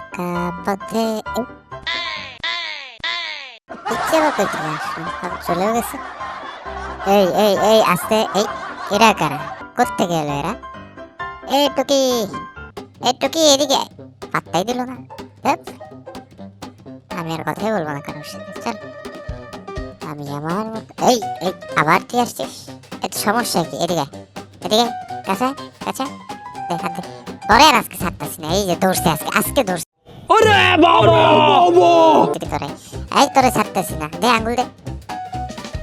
একা পথে পিচ্ছে বা কইতে আসলো চলেও গেছে। এই এই এই আস্তে, এই এরা কারা, কোথা গেল এরা? এই টুকি, এই টুকি এদিকে আয়। পাত্তাই দিল না। ধ্যাৎ, আমি আর কথাই বলবো না কারোর সাথে, চল। আমি আমার এই এই আবার তুই আসছিস, এত সমস্যা কি? এদিকে আয়, এদিকে আয়, কাছে আয়, কাছে আয়। দেখা দে পরে আর আজকে ছাড়তাছি না। এই যে দৌড়ছে আজকে, আজকে দৌড়ছে। ওরে বাবা তোরে এই তোরে ছাড়তেছি না, দে আঙ্গুল দে।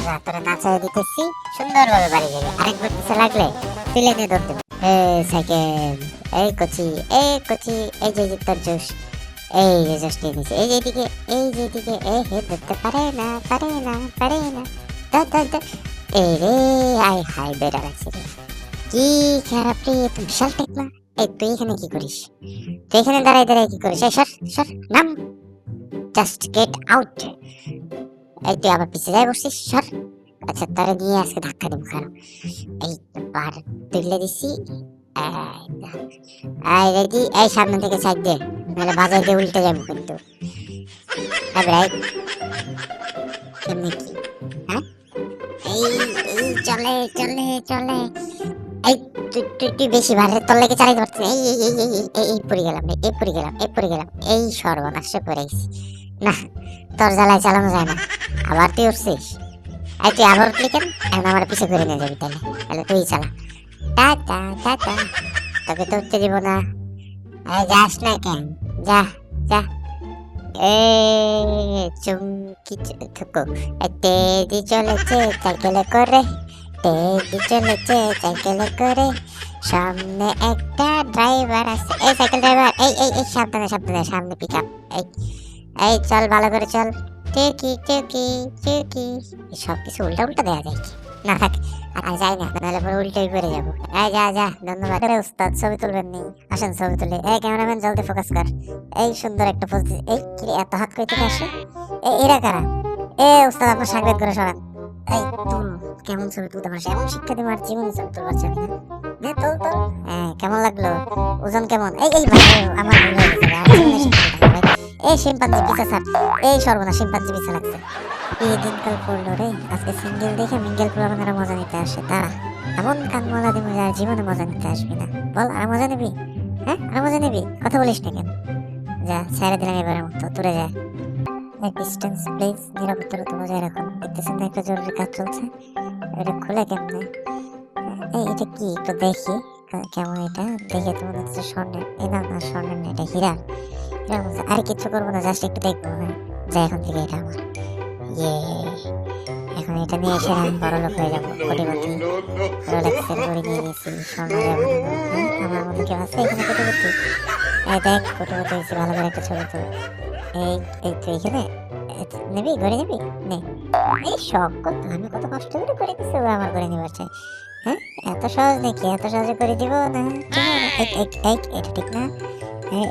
যা, তোরে নাচাই দিতেছি, সুন্দরভাবে বাড়ি যাবে। আরেকবার পিছে লাগলে তুলে নিয়ে ধরতে হবে। এই সাইকেল, এই কচি, এই কচি, এই যে তোর জোশ, এই যে জোশ নিয়ে নিচ্ছে। এই যে এদিকে, এই যে এদিকে, এই হে ধরতে পারে না, পারে না, পারে না। ধর ধর ধর। এই রে, আয় হাই বেড়া রাখছি রে। কি খারাপ রে, তুই বিশাল টেকলা। এই তুই এখানে কি করিস? তুই এখানে দাঁড়াই দাঁড়াই কি করিস? এই সর সর, নাম, জাস্ট গেট আউট। এই তুই আবার পিছিয়ে যাই বসছিস, সর। আচ্ছা, তারে নিয়ে আজকে ধাক্কা দিব, খারাপ। এই বার তুলে দিছি। এই রেডি, এই সামনে থেকে সাইড দে, নাহলে বাজার দিয়ে উল্টে যাবো কিন্তু। রাইট, কেমনি কি? হ্যাঁ, এই এই চলে চলে চলে। এই তুই তুই তুই বেশি ভালো, তোর লেগে চালাইতে পারছিস না। এই এই এই এই এই এই পড়ে গেলাম রে, এই পড়ে গেলাম, এই পড়ে গেলাম, এই সর্বনাশে পড়ে গেছি। না, তোর জ্বালায় চালানো যায় না। আবার তুই উঠছিস। এই তুই আবার উঠলি কেন? এখন আমার পিছে ঘুরে নিয়ে যাবি তাহলে, তাহলে তুই চালা। টাটা টাটা, তোকে তো উঠতে দিব না। আরে যাস না কেন? যা যা। এ চুমকি থুকু, তেজি চলেছে সাইকেলে করে, তেজি চলেছে সাইকেলে করে, সামনে একটা ড্রাইভার আছে। এই সাইকেল ড্রাইভার, এই এই এই সাবধানে সাবধানে, সামনে পিক আপ। এই এই চল, ভালো করে চল। টুকি টুকি টুকি, সব কিছু উল্টা উল্টা দেওয়া যায় কি? না থাক, আর যাই না, নাহলে পরে উল্টোই করে যাবো। এই যা যা, ধন্যবাদ। আরে উস্তাদ, ছবি তুলবেন নি? আসেন ছবি তুলে। এই ক্যামেরাম্যান, জলদি ফোকাস কর। এই সুন্দর একটা পোজ দিছি। এই কি রে, এত হাত কই থেকে আসে? এরা কারা? এ উস্তাদ, আপনার সাংবাদিক করে সরান। এই তুল, কেমন ছবি তুলতে পারছিস? এমন শিক্ষা দিব আর জীবনে ছবি তুলতে পারছি না। দে তোল তোল। হ্যাঁ, কেমন লাগলো? ওজন কেমন? এই এই ভাই, আমার ভুল হয়ে গেছে ভাই, আমার জীবনে শিক্ষা দিতে হবে ভাই। এই শিম্পাঞ্জি পিছা স্যার, এই সর্বনাশ, শিম্পাঞ্জি পিছা লাগছে। এই দিনকাল পড়লো রে, আজকে সিঙ্গেল দেখে মিঙ্গেল পুরাবানারা মজা নিতে আসে। তারা এমন কানমলা দিব যার জীবনে মজা নিতে আসবি না। বল, আর মজা নিবি? হ্যাঁ, আর মজা নিবি? কথা বলিস না কেন? যা, ছেড়ে দিলাম এবারের মতো, তুলে যা। ডিস্টেন্স প্লিজ, নিরাপত্তা বজায় রাখুন। দেখতেছেন না একটা জরুরি কাজ চলছে? এটা খুলে কেমনে? এই এটা কি, একটু দেখি কেমন। এটা দেখে তো মনে হচ্ছে স্বর্ণের। এই না না, স্বর্ণের না, এটা হীরার। হীরার মধ্যে আর কিছু করবো না, জাস্ট একটু দেখবো। হ্যাঁ, যা, এখন থেকে এটা আমার। ইয়ে, এখন এটা নিয়ে এসে আমি বড় লোক হয়ে যাবো, কোটিপতি। রোলেক্সের ঘড়ি নিয়ে নিয়েছি, স্বর্ণ যাবো। আমার মধ্যে কেউ আছে এখানে কোটিপতি? এই দেখ, কোটিপতি হয়েছি, ভালো করে একটা ছবি তুল। এই এই তুই এখানে নেবি, ঘরে নেবি? নে। এই শখ কত, আমি কত কষ্ট করে করে দিচ্ছি, ও আমার করে নিবার চাই। হ্যাঁ, এত সহজ নাকি? এত সহজে করে দিব না? এটা ঠিক না,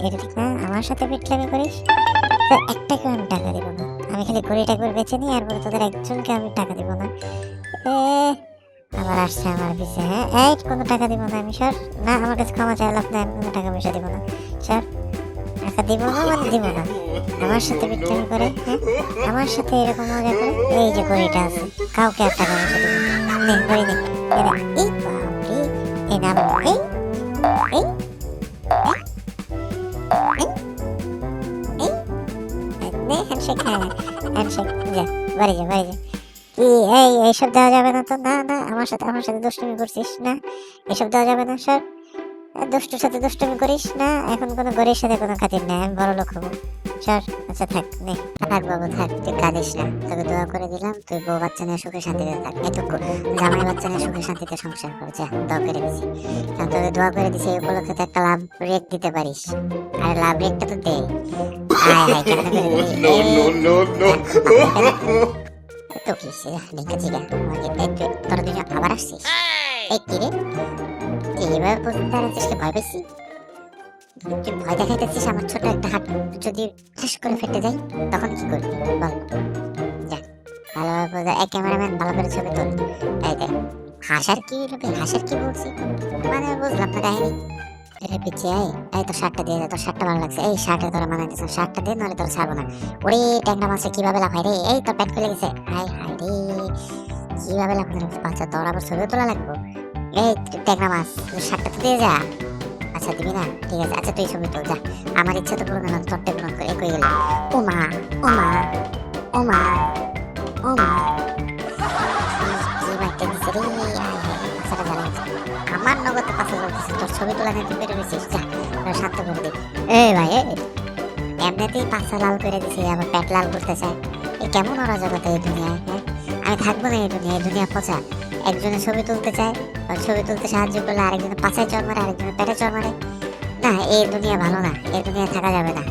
এটা ঠিক না। আমার সাথে বিটলামি করিস তো একটাকেও আমি টাকা দিব না। আমি খালি ঘড়িটা করে বেছে নিই, আর পরে তোদের একজনকে আমি টাকা দিব না। এ আবার আসছে আমার পিছে। হ্যাঁ, এই কোনো টাকা দিব না আমি, সর। না, আমার কাছে ক্ষমা চাই লাভ নাই, আমি কোনো টাকা পয়সা দিব না, সর। টাকা দিব না মানে দিব না। আমার সাথে বিট্রামি করে, হ্যাঁ, আমার সাথে এরকম মজা করে। এই যে ঘড়িটা আছে, কাউকে আর টাকা পয়সা দিব না। নে ঘড়ি নে, এই বাপরে, এই নাম, এই এই নে, হ্যান্ডশেক। হ্যাঁ, হ্যান্ডশেক। যা, বাড়ি যা, বাড়ি যা। কি, এই এইসব দেওয়া যাবে না তো? না না, আমার সাথে দুষ্টুমি করছিস না, এসব দেওয়া যাবে না, সর। দুষ্টুর সাথে দুষ্টুমি করিস না, এখন কোনো গরির সাথে কোনো খাতির নেই, আমি বড় লোক হবো, সর। আচ্ছা থাক, নে থাক বাবু, থাক, তুই কাঁদিস না, তোকে দোয়া করে দিলাম, তুই বউ বাচ্চা নিয়ে সুখে শান্তিতে থাক। এটুকু জামাই বাচ্চা নিয়ে সুখে শান্তিতে সংসার কর, যা, দোয়া করে দিছি। কারণ তোকে দোয়া করে দিছি, এই উপলক্ষে তো একটা লাভ রেক দিতে পারিস। আর লাভ রেকটা তো দে। হাই হাই, কেমন করে দিবি? তো কি সে দেখেছি গা, তোরা দুজন আবার আসছিস? এই কি রে, এইভাবে পর্যন্ত আছিস, ভয় পেয়েছি? তুই ভয় দেখাইতেছিস আমার ছোট একটা হাত যদি ঠাস করে ফেটে যায়, তখন কি করবি বল? যা, ভালোভাবে বোঝা। এক ক্যামেরাম্যান, ভালো করে ছবি তোল। এই দেখ, হাসার কি লোকে, হাসার কি বলছি মানে বুঝলাম না কাহিনী। এটা পিছিয়ে এই তোর শার্টটা দিয়ে দে, তোর শার্টটা ভালো লাগছে, এই শার্টে তোরা মানাই দিচ্ছে, শার্টটা দিয়ে নলে তোরা ছাড়বো না। ওরে ট্যাংরা মাছে কিভাবে লাফাই রে, এই তোর প্যান্ট খুলে গেছে, হাই হাই রে কিভাবে লাফানো রে বাচ্চা, তোর আবার ছবি তোলা লাগবো। এই ট্যাংরা মাছ তুই শার্টটা তো দিয়ে যা। আচ্ছা দিবি না, ঠিক আছে, আচ্ছা তুই ছবি তোল যা, আমার ইচ্ছা তো পূরণ হলো, তোরটা পূরণ করে কই গেল। ও মা ও মা ও মা ও মা, কি মাইকে দিছে রে, আয় হায় রে, পাছাটা জ্বালাই গেছে। আমার নগদ পাশে চলতেছে, তোর ছবি তোলা নিয়ে তুই বের হয়েছিস, যা তোর শান্ত করে দিবি। এই ভাই এমনিতেই পাছা লাল করে দিছে, আবার পেট লাল করতে চায়, এই কেমন অরাজকতা এই দুনিয়ায়, হ্যাঁ? আমি থাকবো না এই দুনিয়ায়, এই দুনিয়া পচা। একজনের ছবি তুলতে চায়, আর ছবি তুলতে সাহায্য করলে আরেকজনের পাছায় চড় মারে, আরেকজনের পেটে চড় মারে। না এই দুনিয়া ভালো না, এই দুনিয়া থাকা যাবে না।